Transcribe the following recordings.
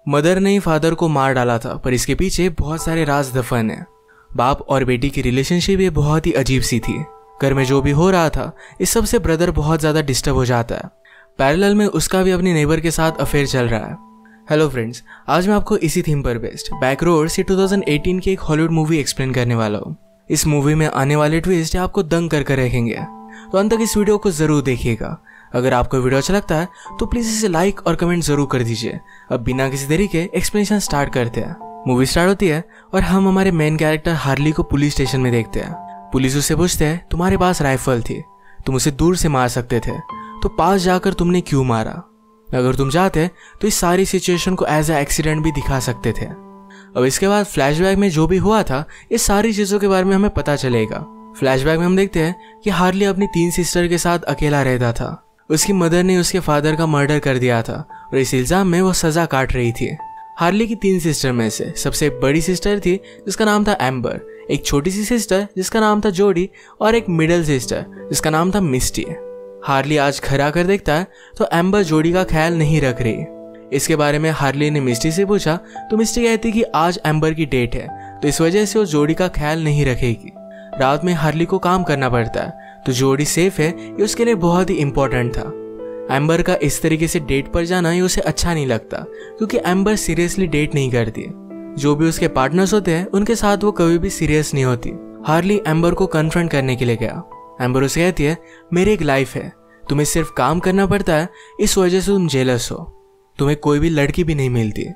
Mother ने ही father को मार डाला था, पर इसके पीछे बहुत सारे राज दफन है। बाप और बेटी की रिलेशनशिप ये बहुत ही अजीब सी थी। घर में जो भी हो रहा था इस सब से ब्रदर बहुत ज़्यादा डिस्टर्ब हो जाता है। पैरेलल में उसका भी अपनी नेबर के साथ अफेयर चल रहा है। हेलो फ्रेंड्स, आज मैं आपको इसी थीम पर बेस्ड बैकरोड्स 2018 की एक हॉलीवुड मूवी एक्सप्लेन करने वाला हूँ। इस मूवी में आने वाले ट्विस्ट आपको दंग कर रखेंगे, तो अंत तक इस वीडियो को जरूर देखिएगा। अगर आपको वीडियो अच्छा लगता है तो प्लीज इसे लाइक और कमेंट जरूर कर दीजिए। अब बिना किसी देरी के एक्सप्लेनेशन स्टार्ट करते हैं। मूवी स्टार्ट होती है और हम हमारे मेन कैरेक्टर हार्ली को पुलिस स्टेशन में देखते हैं। पुलिस उससे पूछते हैं, तुम्हारे पास राइफल थी, तुम उसे दूर से मार सकते थे, तो पास जाकर तुमने क्यों मारा? अगर तुम चाहते तो इस सारी सिचुएशन को एज ए एक्सीडेंट भी दिखा सकते थे। अब इसके बाद फ्लैशबैक में जो भी हुआ था इस सारी चीजों के बारे में हमें पता चलेगा। फ्लैशबैक में हम देखते हैं कि हार्ली अपनी 3 सिस्टर के साथ अकेला रहता था। उसकी मदर ने उसके फादर का मर्डर कर दिया था और इस इल्जाम में वो सजा काट रही थी। हार्ली की 3 सिस्टर में से सबसे बड़ी सिस्टर थी जिसका नाम था एम्बर, एक छोटी सी सिस्टर जिसका नाम था जोडी और एक मिडिल सिस्टर जिसका नाम था मिस्टी। हार्ली आज घर आकर देखता है तो एम्बर जोडी का ख्याल नहीं रख रही। इसके बारे में हार्ली ने मिस्टी से पूछा तो मिस्टी कहती कि आज एम्बर की डेट है, तो इस वजह से वो जोडी का ख्याल नहीं रखेगी। रात में हार्ली को काम करना पड़ता है, तो जोडी सेफ है ये उसके लिए बहुत ही इम्पोर्टेंट था। एम्बर का इस तरीके से डेट पर जाना ये उसे अच्छा नहीं लगता, क्योंकि एम्बर सीरियसली डेट नहीं करती। जो भी उसके पार्टनर्स होते हैं उनके साथ वो कभी भी सीरियस नहीं होती। हार्ली एम्बर को कन्फ्रंट करने के लिए गया। एम्बर उसे कहती है, मेरी एक लाइफ है, तुम्हें सिर्फ काम करना पड़ता है, इस वजह से तुम जेलस हो, तुम्हें कोई भी लड़की भी नहीं मिलती।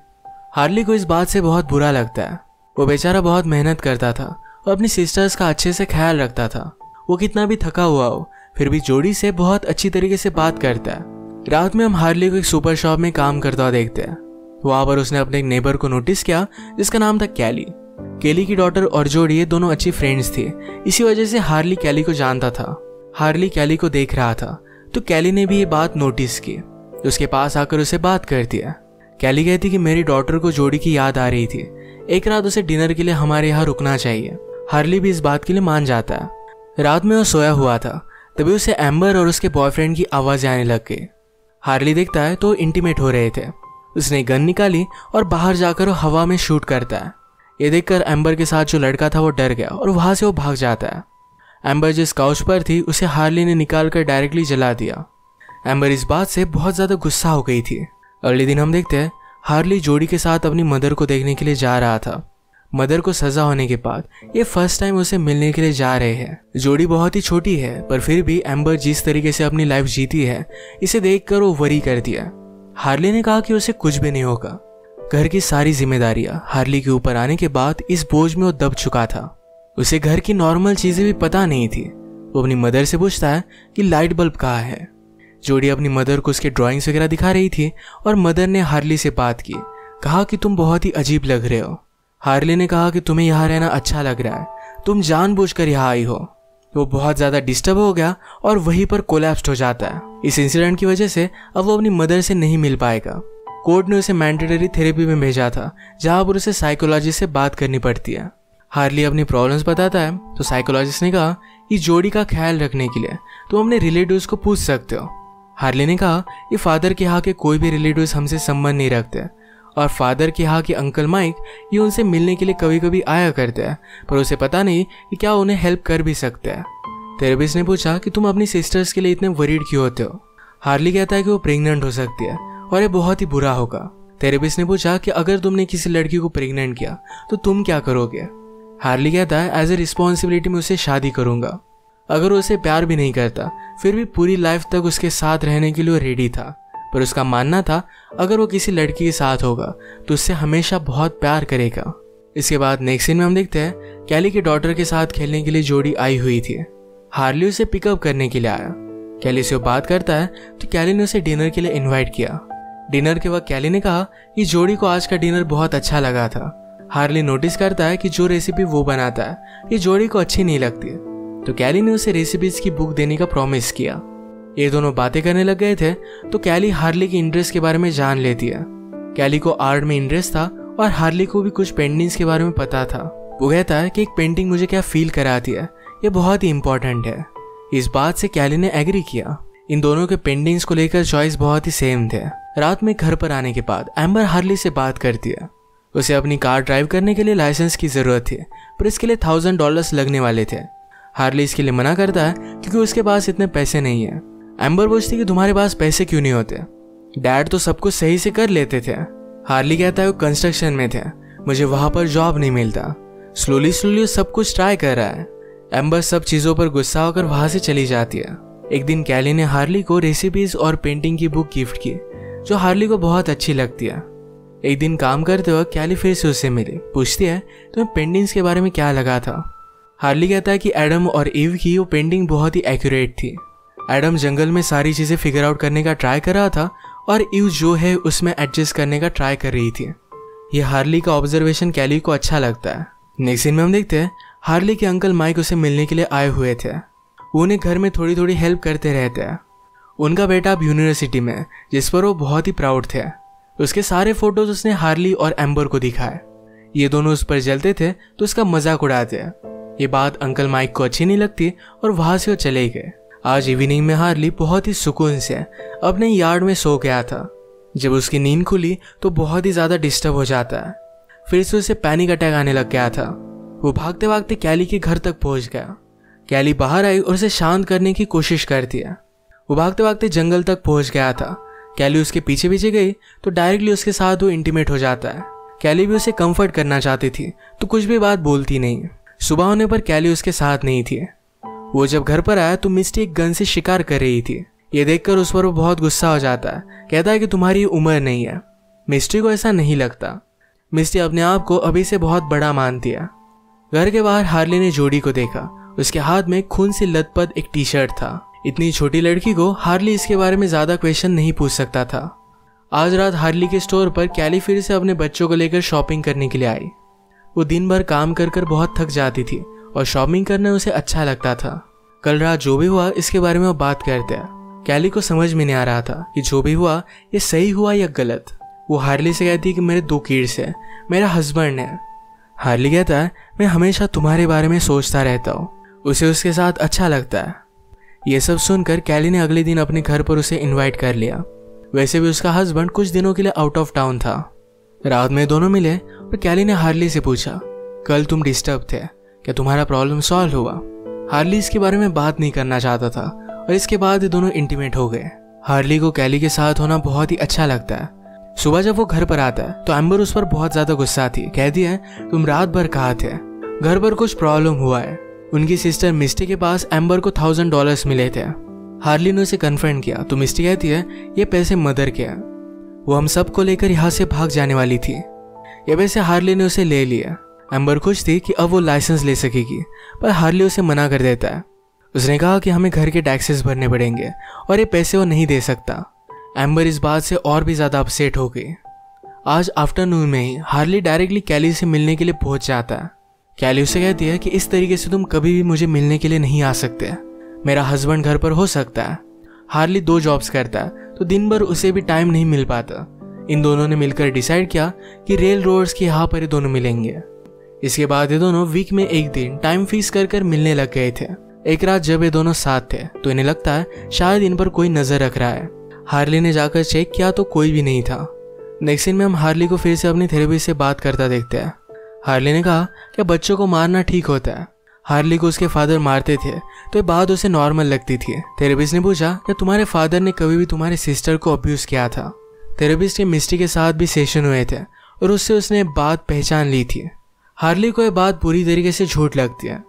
हार्ली को इस बात से बहुत बुरा लगता है। वो बेचारा बहुत मेहनत करता था और अपनी सिस्टर्स का अच्छे से ख्याल रखता था। वो कितना भी थका हुआ हो फिर भी जोडी से बहुत अच्छी तरीके से बात करता है। रात में हम हार्ली को एक सुपर शॉप में काम करता हुआ देखते हैं। वहां पर उसने अपने एक नेबर को नोटिस किया जिसका नाम था कैली। कैली की डॉटर और जोडी ये दोनों अच्छी फ्रेंड्स थी, इसी वजह से हार्ली कैली को जानता था। हार्ली कैली को देख रहा था तो कैली ने भी ये बात नोटिस की, उसके पास आकर उसे बात करती है। कैली कहती कि मेरी डॉटर को जोडी की याद आ रही थी, एक रात उसे डिनर के लिए हमारे यहाँ रुकना चाहिए। हार्ली भी इस बात के लिए मान जाता है। रात में वो सोया हुआ था, तभी उसे एम्बर और उसके बॉयफ्रेंड की आवाज़ आने लग गई। हार्ली देखता है तो इंटीमेट हो रहे थे। उसने गन निकाली और बाहर जाकर वो हवा में शूट करता है। ये देखकर एम्बर के साथ जो लड़का था वो डर गया और वहां से वो भाग जाता है। एम्बर जिस काउच पर थी उसे हार्ली ने निकाल कर डायरेक्टली जला दिया। एम्बर इस बात से बहुत ज़्यादा गुस्सा हो गई थी। अगले दिन हम देखते हैं हार्ली जोडी के साथ अपनी मदर को देखने के लिए जा रहा था। मदर को सजा होने के बाद ये फर्स्ट टाइम उसे मिलने के लिए जा रहे हैं। जोडी बहुत ही छोटी है, पर फिर भी एम्बर जिस तरीके से अपनी लाइफ जीती है इसे देखकर वो वरी करती है। हार्ली ने कहा कि उसे कुछ भी नहीं होगा। घर की सारी जिम्मेदारियां हार्ली के ऊपर आने के बाद इस बोझ में वो दब चुका था। उसे घर की नॉर्मल चीजें भी पता नहीं थी। वो अपनी मदर से पूछता है कि लाइट बल्ब कहाँ है। जोडी अपनी मदर को उसके ड्राइंग्स वगैरह दिखा रही थी और मदर ने हार्ली से बात की, कहा कि तुम बहुत ही अजीब लग रहे हो। हार्ली ने कहा कि तुम्हें यहाँ रहना अच्छा लग रहा है, तुम जानबूझकर यहाँ आई हो। वो बहुत ज़्यादा डिस्टर्ब हो गया और वहीं पर कोलैप्स हो जाता है। इस इंसिडेंट की वजह से अब वो अपनी मदर से नहीं मिल पाएगा। कोर्ट ने उसे मैंडेटरी थेरेपी में भेजा था, जहाँ पर उसे साइकोलॉजिस्ट से बात करनी पड़ती है। हार्ली अपनी प्रॉब्लम्स बताता है तो साइकोलॉजिस्ट ने कहा कि जोडी का ख्याल रखने के लिए तुम अपने रिलेटिव्स को पूछ सकते हो। हार्ली ने कहा कि फादर के यहाँ के कोई भी रिलेटिव्स हमसे संबंध नहीं रखते और फादर के यहाँ के अंकल माइक ये उनसे मिलने के लिए कभी कभी आया करते हैं, पर उसे पता नहीं कि क्या उन्हें हेल्प कर भी सकते हैं। थेरेपिस्ट ने पूछा कि तुम अपनी सिस्टर्स के लिए इतने वरीड क्यों होते हो। हार्ली कहता है कि वो प्रेग्नेंट हो सकती है और ये बहुत ही बुरा होगा। थेरेपिस्ट ने पूछा कि अगर तुमने किसी लड़की को प्रेग्नेंट किया तो तुम क्या करोगे। हार्ली कहता है एज ए रिस्पॉन्सिबिलिटी में उससे शादी करूंगा। अगर वो उसे प्यार भी नहीं करता फिर भी पूरी लाइफ तक उसके साथ रहने के लिए रेडी था, पर उसका मानना था अगर वो किसी लड़की के साथ होगा तो उससे हमेशा बहुत प्यार करेगा। इसके बाद नेक्स्ट सीन में हम देखते हैं कैली के डॉटर के साथ खेलने के लिए जोडी आई हुई थी। हार्ली उसे पिकअप करने के लिए आया। कैली से वो बात करता है तो कैली ने उसे डिनर के लिए इन्वाइट किया। डिनर के वक्त कैली ने कहा कि जोडी को आज का डिनर बहुत अच्छा लगा था। हार्ली नोटिस करता है कि जो रेसिपी वो बनाता है ये जोडी को अच्छी नहीं लगती, तो कैली ने उसे रेसिपीज की बुक देने का प्रॉमिस किया। ये दोनों बातें करने लग गए थे तो कैली हार्ली की इंटरेस्ट के बारे में जान लेती है। कैली को आर्ट में इंटरेस्ट था और हार्ली को भी कुछ पेंटिंग्स के बारे में पता था। वो कहता है कि एक पेंटिंग मुझे क्या फील कराती है ये बहुत ही इंपॉर्टेंट है। इस बात से कैली ने एग्री किया। इन दोनों के पेंटिंग्स को लेकर चॉइस बहुत ही सेम थे। रात में घर पर आने के बाद एम्बर हार्ली से बात करती है। उसे अपनी कार ड्राइव करने के लिए लाइसेंस की ज़रूरत थी, पर इसके लिए $1000 लगने वाले थे। हार्ली इसके लिए मना करता है क्योंकि उसके पास इतने पैसे नहीं है। एम्बर पूछती कि तुम्हारे पास पैसे क्यों नहीं होते, डैड तो सब कुछ सही से कर लेते थे। हार्ली कहता है वो कंस्ट्रक्शन में थे, मुझे वहाँ पर जॉब नहीं मिलता। स्लोली सब कुछ ट्राई कर रहा है। एम्बर सब चीज़ों पर गुस्सा होकर वहाँ से चली जाती है। एक दिन कैली ने हार्ली को रेसिपीज और पेंटिंग की बुक गिफ्ट की, जो हार्ली को बहुत अच्छी लगती है। एक दिन काम करते वक्त कैली फिर से उससे मिली, पूछती है तुम्हें पेंटिंग्स के बारे में क्या लगा था। हार्ली कहता है कि एडम और ईव की वो पेंटिंग बहुत ही एक्यूरेट थी। एडम जंगल में सारी चीज़ें फिगर आउट करने का ट्राई कर रहा था और ईव जो है उसमें एडजस्ट करने का ट्राई कर रही थी। ये हार्ली का ऑब्जर्वेशन कैली को अच्छा लगता है। नेक्स्ट सीन में हम देखते हैं हार्ली के अंकल माइक उसे मिलने के लिए आए हुए थे। वो उन्हें घर में थोड़ी थोड़ी हेल्प करते रहते हैं। उनका बेटा अब यूनिवर्सिटी में, जिस पर वो बहुत ही प्राउड थे। उसके सारे फोटोज उसने हार्ली और एम्बर को दिखाए। ये दोनों उस पर जलते थे तो उसका मजाक उड़ाते। ये बात अंकल माइक को अच्छी नहीं लगती और वहां से वो चले गए। आज इवनिंग में हार्ली बहुत ही सुकून से अपने यार्ड में सो गया था। जब उसकी नींद खुली तो बहुत ही ज्यादा डिस्टर्ब हो जाता है। फिर से उसे पैनिक अटैक आने लग गया था। वो भागते भागते कैली के घर तक पहुंच गया। कैली बाहर आई और उसे शांत करने की कोशिश करती है। वो भागते भागते जंगल तक पहुंच गया था। कैली उसके पीछे पीछे गई तो डायरेक्टली उसके साथ वो इंटीमेट हो जाता है। कैली भी उसे कंफर्ट करना चाहती थी तो कुछ भी बात बोलती नहीं। सुबह होने पर कैली उसके साथ नहीं थी। वो जब घर पर आया तो मिस्टी एक गन से शिकार कर रही थी। ये देखकर उस पर वो बहुत गुस्सा हो जाता है। कहता है कि तुम्हारी उम्र नहीं है। मिस्टी को ऐसा नहीं लगता। मिस्टी अपने आप को अभी से बहुत बड़ा मानती है। घर के बाहर हार्ली ने जोड़ी को देखा। उसके हाथ में खून से लथपथ एक टी शर्ट था। इतनी छोटी लड़की को हार्ली इसके बारे में ज्यादा क्वेश्चन नहीं पूछ सकता था। आज रात हार्ली के स्टोर पर कैली फिर से अपने बच्चों को लेकर शॉपिंग करने के लिए आई। वो दिन भर काम कर कर बहुत थक जाती थी और शॉपिंग करना उसे अच्छा लगता था। कल रात जो भी हुआ इसके बारे में वो बात करते हैं। कैली को समझ में नहीं आ रहा था कि जो भी हुआ ये सही हुआ या गलत। वो हार्ली से कहती है कि मेरे 2 किड्स हैं, मेरा हस्बैंड है। हार्ली कहता है मैं हमेशा तुम्हारे बारे में सोचता रहता हूँ। उसे उसके साथ अच्छा लगता है। ये सब सुनकर कैली ने अगले दिन अपने घर पर उसे इनवाइट कर लिया। वैसे भी उसका हस्बैंड कुछ दिनों के लिए आउट ऑफ टाउन था। रात में दोनों मिले और कैली ने हार्ली से पूछा कल तुम डिस्टर्ब थे, क्या तुम्हारा प्रॉब्लम सॉल्व हुआ। हार्ली इसके बारे में बात नहीं करना चाहता था और इसके बाद ये दोनों इंटीमेट हो गए। हार्ली को कैली के साथ होना बहुत ही अच्छा लगता है। सुबह जब वो घर पर आता है तो एम्बर उस पर बहुत ज्यादा गुस्सा थी। कहती है तुम रात भर कहाँ थे, घर पर कुछ प्रॉब्लम हुआ है। उनकी सिस्टर मिस्टी के पास एम्बर को $1000 मिले थे। हार्ली ने उसे कन्फ्रंट किया तो मिस्टी कहती है ये पैसे मदर के हैं, वो हम सबको लेकर यहाँ से भाग जाने वाली थी। ये पैसे हार्ली ने उसे ले लिया। एम्बर खुश थी कि अब वो लाइसेंस ले सकेगी, पर हार्ली उसे मना कर देता है। उसने कहा कि हमें घर के टैक्सेस भरने पड़ेंगे और ये पैसे वो नहीं दे सकता। एम्बर इस बात से और भी ज्यादा अपसेट हो गई। आज आफ्टरनून में ही हार्ली डायरेक्टली कैली से मिलने के लिए पहुंच जाता है। कैली उसे कहती है कि इस तरीके से तुम कभी भी मुझे मिलने के लिए नहीं आ सकते, मेरा हस्बैंड घर पर हो सकता है। हार्ली 2 जॉब्स करता है तो दिन भर उसे भी टाइम नहीं मिल पाता। इन दोनों ने मिलकर डिसाइड किया कि रेल रोड्स के यहाँ पर ये दोनों मिलेंगे। इसके बाद ये दोनों वीक में एक दिन टाइम फिक्स कर मिलने लग गए थे। एक रात जब ये दोनों साथ थे तो इन्हें लगता है शायद इन पर कोई नजर रख रहा है। हार्ली ने जाकर चेक किया तो कोई भी नहीं था। नेक्स्ट सीन में हम हार्ली को फिर से अपनी थेरेपिस्ट से बात करता देखते हैं। हार्ली ने कहा कि बच्चों को मारना ठीक होता है। हार्ली को उसके फादर मारते थे तो ये बात उसे नॉर्मल लगती थी। थेरेपिस्ट ने पूछा कि तुम्हारे फादर ने कभी भी तुम्हारे सिस्टर को अब्यूज किया था। थेरेपिस्ट के मिस्टी के साथ भी सेशन हुए थे और उससे उसने बात पहचान ली थी। हार्ली को यह बात पूरी तरीके से झूठ लगती है।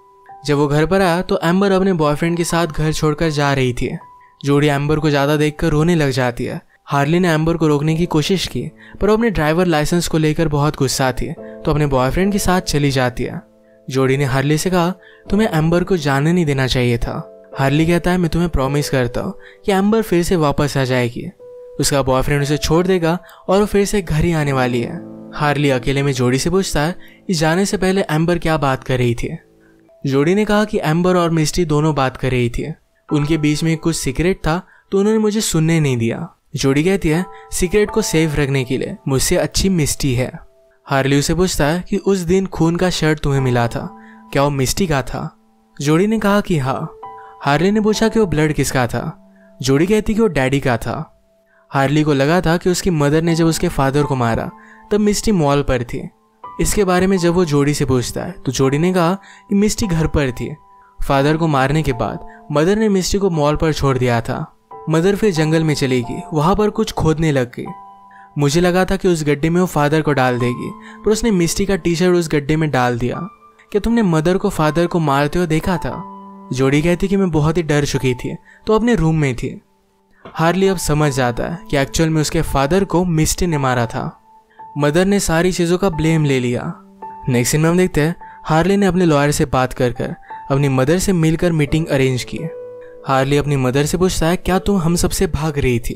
जब वो घर पर आया तो एम्बर अपने बॉयफ्रेंड के साथ घर छोड़कर जा रही थी। जोड़ी एम्बर को ज्यादा देखकर रोने लग जाती है। हार्ली ने एम्बर को रोकने की कोशिश की पर वो अपने ड्राइवर लाइसेंस को लेकर बहुत गुस्सा थी तो अपने बॉयफ्रेंड के साथ चली जाती है। जोड़ी ने हार्ली से कहा तुम्हें एम्बर को जाने नहीं देना चाहिए था। हार्ली कहता है मैं तुम्हें प्रॉमिस करता हूँ कि एम्बर फिर से वापस आ जाएगी, उसका बॉयफ्रेंड उसे छोड़ देगा और वो फिर से घर ही आने वाली है। हार्ली अकेले में जोड़ी से पूछता है कि जाने से पहले एम्बर क्या बात कर रही थी। जोड़ी ने कहा कि एम्बर और मिस्टी दोनों बात कर रही थी, उनके बीच में कुछ सीक्रेट था तो उन्होंने मुझे सुनने नहीं दिया। जोड़ी कहती है सीक्रेट को सेफ रखने के लिए मुझसे अच्छी मिस्टी है। हार्ली उसे पूछता है कि उस दिन खून का शर्ट तुम्हें मिला था, क्या वो मिस्टी का था। जोड़ी ने कहा कि हाँ। हार्ली ने पूछा कि वो ब्लड किसका था। जोड़ी कहती कि वो डैडी का था। हार्ली को लगा था कि उसकी मदर ने जब उसके फादर को मारा तब मिस्टी मॉल पर थी। इसके बारे में जब वो जोड़ी से पूछता है तो जोड़ी ने कहा कि मिस्टी घर पर थी। फादर को मारने के बाद मदर ने मिस्टी को मॉल पर छोड़ दिया था। मदर फिर जंगल में चली गई, वहां पर कुछ खोदने लग गई। मुझे लगा था कि उस गड्ढे में वो फादर को डाल देगी, पर उसने मिस्टी का टी शर्ट उस गड्ढे में डाल दिया। क्या तुमने मदर को फादर को मारते हुए देखा था? जोड़ी कहती कि मैं बहुत ही डर चुकी थी तो अपने रूम में थी। हार्ली अब समझ जाता है कि एक्चुअल में उसके फादर को मिस्टी ने मारा था। मदर ने सारी चीज़ों का ब्लेम ले लिया। नेक्स्ट सीन में हम देखते हैं हार्ली ने अपने लॉयर से बात कर अपनी मदर से मिलकर मीटिंग अरेंज की। हार्ली अपनी मदर से पूछता है, क्या तुम हम सबसे भाग रही थी?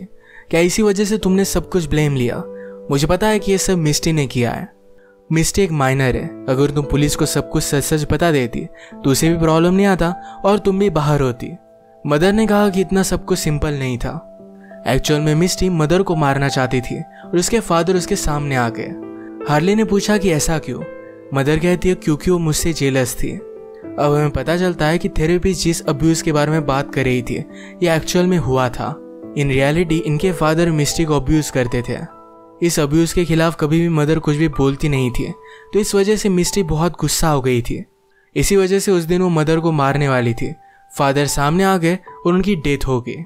क्या इसी वजह से तुमने सब कुछ ब्लेम लिया? मुझे पता है कि ये सब मिस्टी ने किया है। मिस्टी एक माइनर है, अगर तुम पुलिस को सब कुछ सच सच बता देती तो उसे भी प्रॉब्लम नहीं आता और तुम भी बाहर होती। मदर ने कहा कि इतना सब कुछ सिंपल नहीं था। एक्चुअल में मिस्टी मदर को मारना चाहती थी और उसके फादर उसके सामने आ गए। हार्ली ने पूछा कि ऐसा क्यों? मदर कहती है क्योंकि वो मुझसे जेलस थी। अब हमें पता चलता है कि थेरेपिस्ट जिस अब्यूज के बारे में बात कर रही थी ये एक्चुअल में हुआ था। इन रियलिटी इनके फादर मिस्टी को अब्यूज करते थे। इस अब्यूज के खिलाफ कभी भी मदर कुछ भी बोलती नहीं थी, तो इस वजह से मिस्टी बहुत गुस्सा हो गई थी। इसी वजह से उस दिन वो मदर को मारने वाली थी। फादर सामने आ गए और उनकी डेथ हो गई।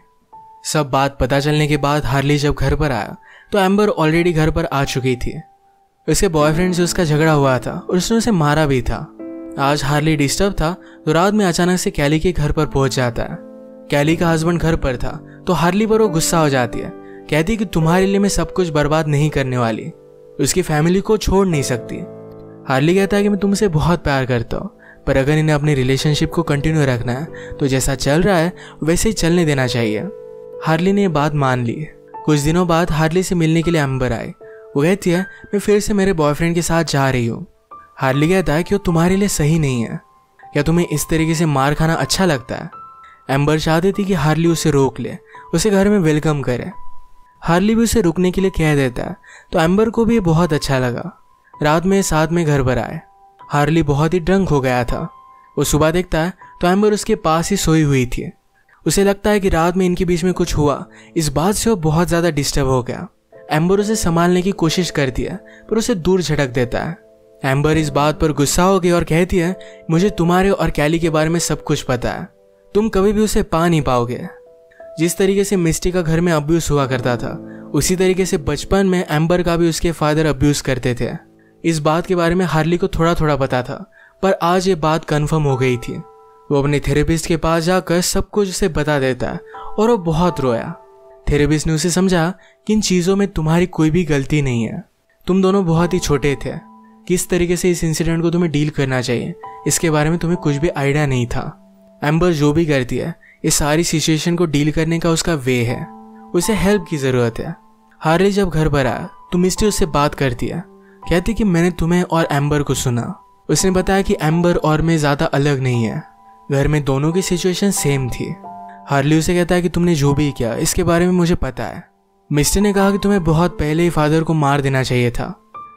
सब बात पता चलने के बाद हार्ली जब घर पर आया तो एम्बर ऑलरेडी घर पर आ चुकी थी। उसके बॉयफ्रेंड से उसका झगड़ा हुआ था और उसने उसे मारा भी था। आज हार्ली डिस्टर्ब था तो रात में अचानक से कैली के घर पर पहुंच जाता है। कैली का हस्बैंड घर पर था तो हार्ली पर वो गुस्सा हो जाती है। कहती है कि तुम्हारे लिए मैं सब कुछ बर्बाद नहीं करने वाली, उसकी फैमिली को छोड़ नहीं सकती। हार्ली कहता है कि मैं तुमसे बहुत प्यार करता हूँ, पर अगर इन्हें अपनी रिलेशनशिप को कंटिन्यू रखना है तो जैसा चल रहा है वैसे ही चलने देना चाहिए। हार्ली ने ये बात मान ली। कुछ दिनों बाद हार्ली से मिलने के लिए एम्बर आई। वो कहती है मैं फिर से मेरे बॉयफ्रेंड के साथ जा रही हूँ। हार्ली कहता है कि वो तुम्हारे लिए सही नहीं है। क्या तुम्हें इस तरीके से मार खाना अच्छा लगता है? एम्बर चाहती थी कि हार्ली उसे रोक ले, उसे घर में वेलकम करे। हार्ली भी उसे रुकने के लिए कह देता है तो एम्बर को भी बहुत अच्छा लगा। रात में साथ में घर पर आए। हार्ली बहुत ही ड्रंक हो गया था। वो सुबह देखता है तो एम्बर उसके पास ही सोई हुई थी। उसे लगता है कि रात में इनके बीच में कुछ हुआ, इस बात से वो बहुत ज़्यादा डिस्टर्ब हो गया। एम्बर उसे संभालने की कोशिश करती है पर उसे दूर झटक देता है। एम्बर इस बात पर गुस्सा हो गई और कहती है मुझे तुम्हारे और कैली के बारे में सब कुछ पता है, तुम कभी भी उसे पा नहीं पाओगे। जिस तरीके से मिस्टी का घर में अब्यूज हुआ करता था उसी तरीके से बचपन में एम्बर का भी उसके फादर अब्यूज करते थे। इस बात के बारे में हार्ली को थोड़ा थोड़ा पता था, पर आज ये बात कन्फर्म हो गई थी। वो अपने थेरेपिस्ट के पास जाकर सब कुछ उसे बता देता है और वो बहुत रोया। थेरेपिस्ट ने उसे समझा कि इन चीज़ों में तुम्हारी कोई भी गलती नहीं है, तुम दोनों बहुत ही छोटे थे। किस तरीके से इस इंसिडेंट को तुम्हें डील करना चाहिए इसके बारे में तुम्हें कुछ भी आइडिया नहीं था। एम्बर जो भी करती है इस सारी सिचुएशन को डील करने का उसका वे है, उसे हेल्प की ज़रूरत है। हार्ली जब घर पर आया तो मिस्टी उससे बात करती है। कहती कि मैंने तुम्हें और एम्बर को सुना। उसने बताया कि एम्बर और मैं ज़्यादा अलग नहीं है, घर में दोनों की सिचुएशन सेम थी। हार्ली उसे कहता है कि तुमने जो भी किया इसके बारे में मुझे पता है। मिस्टी ने कहा कि तुम्हें बहुत पहले ही फादर को मार देना चाहिए था,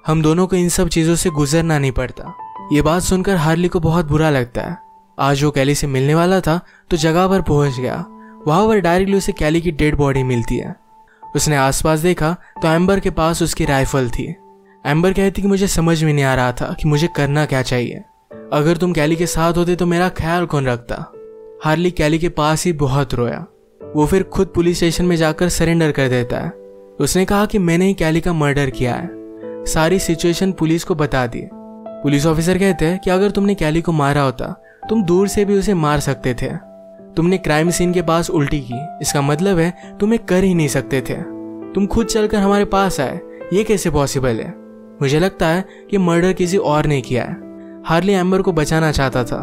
हम दोनों को इन सब चीज़ों से गुजरना नहीं पड़ता। ये बात सुनकर हार्ली को बहुत बुरा लगता है। आज वो कैली से मिलने वाला था तो जगह पर पहुंच गया। वहां पर डायरेक्टली उसे कैली की डेड बॉडी मिलती है। उसने आसपास देखा तो एम्बर के पास उसकी राइफल थी। एम्बर कहती कि मुझे समझ में नहीं आ रहा था कि मुझे करना क्या चाहिए। अगर तुम कैली के साथ होते तो मेरा ख्याल कौन रखता। हार्ली कैली के पास ही बहुत रोया। वो फिर खुद पुलिस स्टेशन में जाकर सरेंडर कर देता है। उसने कहा कि मैंने ही कैली का मर्डर किया है। सारी सिचुएशन पुलिस को बता दी। पुलिस ऑफिसर कहते हैं कि अगर तुमने कैली को मारा होता तुम दूर से भी उसे मार सकते थे। तुमने क्राइम सीन के पास उल्टी की, इसका मतलब है तुम कर ही नहीं सकते थे। तुम खुद चलकर हमारे पास आए, ये कैसे पॉसिबल है? मुझे लगता है कि मर्डर किसी और ने किया है। हार्ली एम्बर को बचाना चाहता था।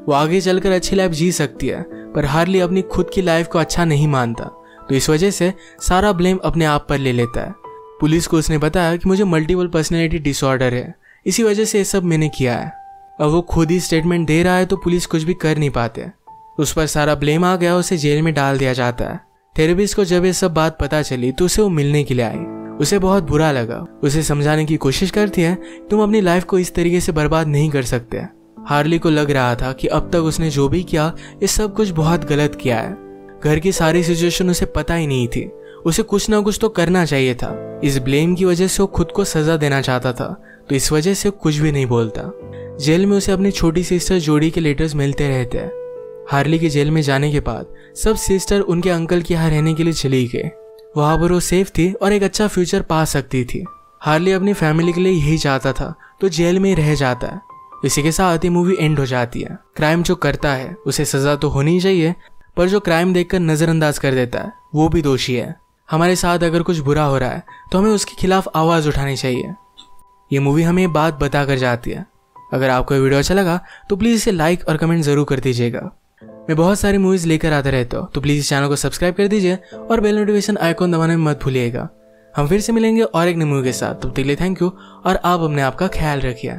वो आगे चलकर अच्छी लाइफ जी सकती है, पर हार्ली अपनी खुद की लाइफ को अच्छा नहीं मानता, तो इस वजह से सारा ब्लेम अपने आप पर ले लेता है। पुलिस को उसने बताया कि मुझे मल्टीपल पर्सनैलिटी डिसऑर्डर है, इसी वजह से ये सब मैंने किया है। अब वो खुद ही स्टेटमेंट दे रहा है तो पुलिस कुछ भी कर नहीं पाते। उस पर सारा ब्लेम आ गया, उसे जेल में डाल दिया जाता है। थेरेपिस्ट को जब ये सब बात पता चली तो उसे वो मिलने के लिए आई। उसे बहुत बुरा लगा। उसे समझाने की कोशिश करती है तुम अपनी लाइफ को इस तरीके से बर्बाद नहीं कर सकते। हार्ली को लग रहा था कि अब तक उसने जो भी किया ये सब कुछ बहुत गलत किया है। घर की सारी सिचुएशन उसे पता ही नहीं थी। उसे कुछ ना कुछ तो करना चाहिए था। इस ब्लेम की वजह से वो खुद को सजा देना चाहता था, तो इस वजह से कुछ भी नहीं बोलता। जेल में उसे अपनी छोटी सिस्टर जोडी के लेटर्स मिलते रहते हैं। हार्ली के जेल में जाने के बाद सब सिस्टर उनके अंकल के यहाँ रहने के लिए चली गई। वहां पर वो सेफ थी और एक अच्छा फ्यूचर पा सकती थी। हार्ली अपनी फैमिली के लिए यही चाहता था, तो जेल में ही रह जाता है। इसी के साथ ही मूवी एंड हो जाती है। क्राइम जो करता है उसे सजा तो होनी चाहिए, पर जो क्राइम देखकर नजरअंदाज कर देता है वो भी दोषी है। हमारे साथ अगर कुछ बुरा हो रहा है तो हमें उसके खिलाफ आवाज उठानी चाहिए। ये मूवी हमें बात बता कर जाती है। अगर आपको ये वीडियो अच्छा लगा तो प्लीज इसे लाइक और कमेंट जरूर कर दीजिएगा। मैं बहुत सारी मूवीज लेकर आता रहता हूँ, तो प्लीज इस चैनल को सब्सक्राइब कर दीजिए और बेल नोटिफिकेशन आइकॉन दबाना मत भूलिएगा। हम फिर से मिलेंगे और एक नई मूवी के साथ। तब तक के लिए थैंक यू और आप अपने आप का ख्याल रखिए।